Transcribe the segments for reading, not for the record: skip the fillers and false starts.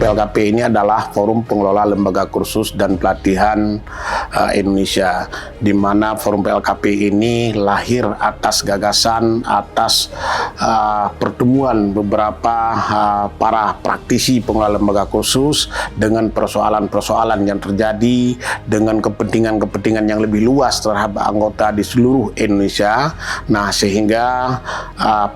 PLKP ini adalah Forum Pengelola Lembaga Kursus dan Pelatihan Indonesia, di mana Forum PLKP ini lahir atas gagasan, atas pertemuan beberapa para praktisi pengelola lembaga kursus dengan persoalan-persoalan yang terjadi, dengan kepentingan-kepentingan yang lebih luas terhadap anggota di seluruh Indonesia. Nah, sehingga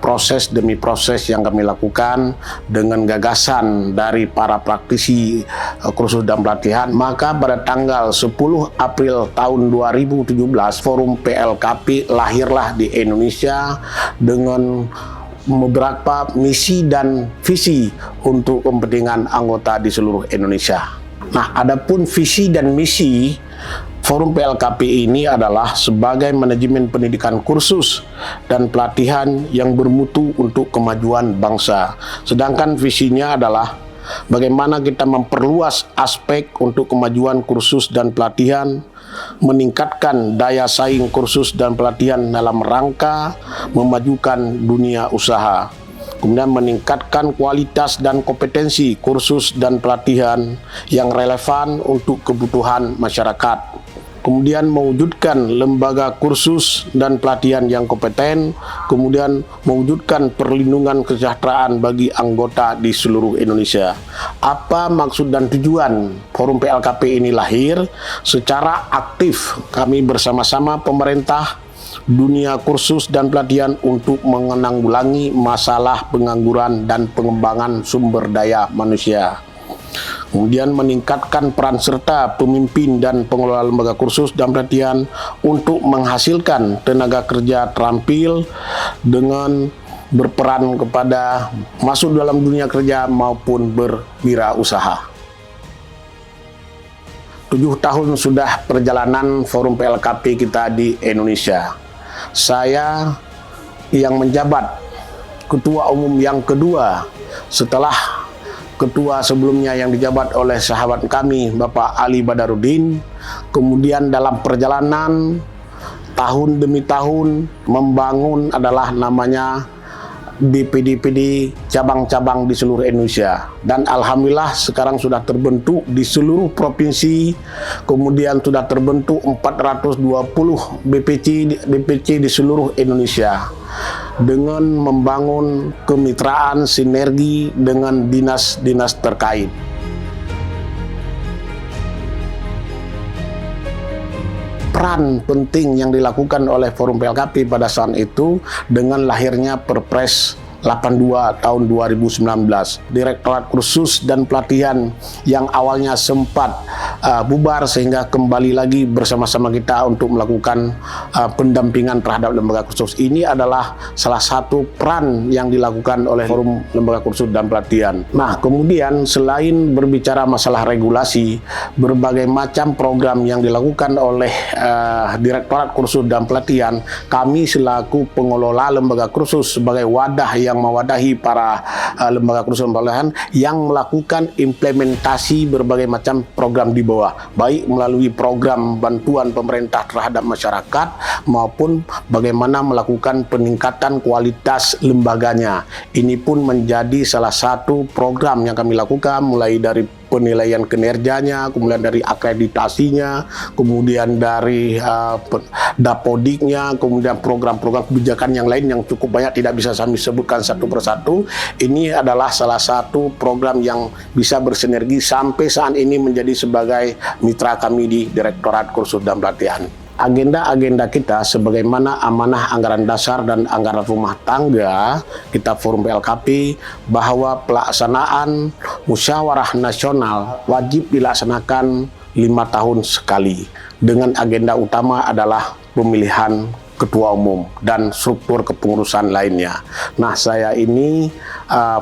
proses demi proses yang kami lakukan dengan gagasan dari para praktisi kursus dan pelatihan, maka pada tanggal 10 April tahun 2017 Forum PLKP lahirlah di Indonesia dengan beberapa misi dan visi untuk kepentingan anggota di seluruh Indonesia. Nah, adapun visi dan misi Forum PLKP ini adalah sebagai manajemen pendidikan kursus dan pelatihan yang bermutu untuk kemajuan bangsa. Sedangkan visinya adalah bagaimana kita memperluas aspek untuk kemajuan kursus dan pelatihan, meningkatkan daya saing kursus dan pelatihan dalam rangka memajukan dunia usaha. Kemudian meningkatkan kualitas dan kompetensi kursus dan pelatihan yang relevan untuk kebutuhan masyarakat. Kemudian mewujudkan lembaga kursus dan pelatihan yang kompeten, kemudian mewujudkan perlindungan kesejahteraan bagi anggota di seluruh Indonesia. Apa maksud dan tujuan Forum PLKP ini lahir? Secara aktif kami bersama-sama pemerintah, dunia kursus dan pelatihan untuk menanggulangi masalah pengangguran dan pengembangan sumber daya manusia. Kemudian meningkatkan peran serta pemimpin dan pengelola lembaga kursus dan pelatihan untuk menghasilkan tenaga kerja terampil dengan berperan kepada masuk dalam dunia kerja maupun berwirausaha. 7 tahun sudah perjalanan Forum PLKP kita di Indonesia. Saya yang menjabat Ketua Umum yang kedua setelah ketua sebelumnya yang dijabat oleh sahabat kami Bapak Ali Badarudin. Kemudian dalam perjalanan tahun demi tahun membangun adalah namanya BPD-PD cabang-cabang di seluruh Indonesia, dan alhamdulillah sekarang sudah terbentuk di seluruh provinsi. Kemudian sudah terbentuk 420 BPC di seluruh Indonesia dengan membangun kemitraan sinergi dengan dinas-dinas terkait. Peran penting yang dilakukan oleh Forum PLKP pada saat itu dengan lahirnya Perpres 82 tahun 2019. Direktorat Kursus dan Pelatihan yang awalnya sempat bubar sehingga kembali lagi bersama-sama kita untuk melakukan pendampingan terhadap lembaga kursus. Ini adalah salah satu peran yang dilakukan oleh Forum Lembaga Kursus dan Pelatihan. Nah, kemudian selain berbicara masalah regulasi, berbagai macam program yang dilakukan oleh Direktorat Kursus dan Pelatihan, kami selaku pengelola lembaga kursus sebagai wadah yang mewadahi para lembaga kursus dan pelatihan yang melakukan implementasi berbagai macam program di bawah, baik melalui program bantuan pemerintah terhadap masyarakat maupun bagaimana melakukan peningkatan kualitas lembaganya. Ini pun menjadi salah satu program yang kami lakukan, mulai dari penilaian kinerjanya, kemudian dari akreditasinya, kemudian dari dapodiknya, kemudian program-program kebijakan yang lain yang cukup banyak, tidak bisa kami sebutkan satu persatu. Ini adalah salah satu program yang bisa bersinergi sampai saat ini menjadi sebagai mitra kami di Direktorat Kursus dan Pelatihan. Agenda-agenda kita sebagaimana amanah anggaran dasar dan anggaran rumah tangga kita Forum PLKP, bahwa pelaksanaan musyawarah nasional wajib dilaksanakan 5 tahun sekali, dengan agenda utama adalah pemilihan ketua umum dan struktur kepengurusan lainnya. Nah, saya ini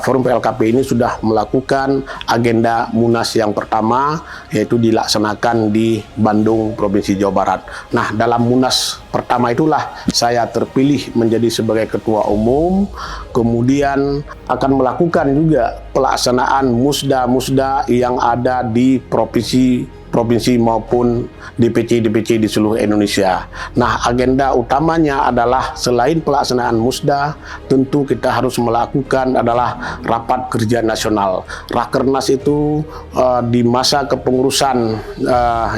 Forum PLKP ini sudah melakukan agenda Munas yang pertama, yaitu dilaksanakan di Bandung, Provinsi Jawa Barat. Nah, dalam Munas pertama itulah saya terpilih menjadi sebagai ketua umum, kemudian akan melakukan juga pelaksanaan musda-musda yang ada di provinsi provinsi maupun DPC-DPC di seluruh Indonesia. Nah, agenda utamanya adalah selain pelaksanaan Musda, tentu kita harus melakukan adalah rapat kerja nasional. Rakernas itu di masa kepengurusan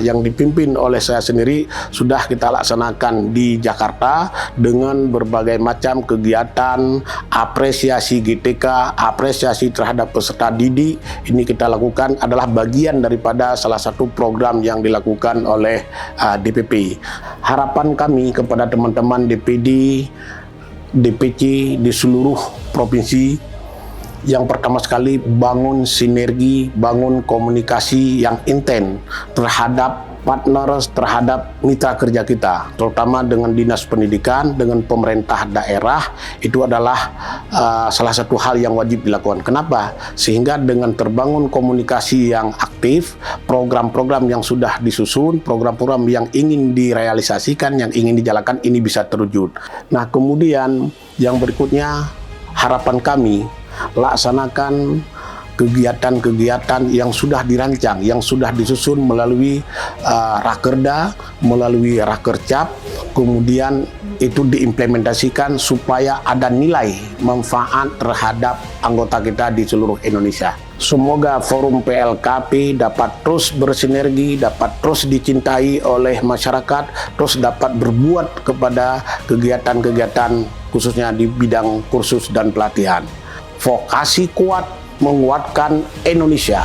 yang dipimpin oleh saya sendiri sudah kita laksanakan di Jakarta dengan berbagai macam kegiatan, apresiasi GTK, apresiasi terhadap peserta didik. Ini kita lakukan adalah bagian daripada salah satu program yang dilakukan oleh DPP. Harapan kami kepada teman-teman DPD, DPC di seluruh provinsi, yang pertama sekali bangun sinergi, bangun komunikasi yang intens terhadap partners, terhadap mitra kerja kita, terutama dengan Dinas Pendidikan, dengan pemerintah daerah. Itu adalah salah satu hal yang wajib dilakukan. Kenapa? Sehingga dengan terbangun komunikasi yang aktif, program-program yang sudah disusun, program-program yang ingin direalisasikan, yang ingin dijalankan, ini bisa terwujud. Nah, kemudian yang berikutnya, harapan kami laksanakan kegiatan-kegiatan yang sudah dirancang, yang sudah disusun melalui Rakerda, melalui Rakercap, kemudian itu diimplementasikan supaya ada nilai manfaat terhadap anggota kita di seluruh Indonesia. Semoga forum PLKP dapat terus bersinergi, dapat terus dicintai oleh masyarakat, terus dapat berbuat kepada kegiatan-kegiatan khususnya di bidang kursus dan pelatihan. Vokasi kuat menguatkan Indonesia.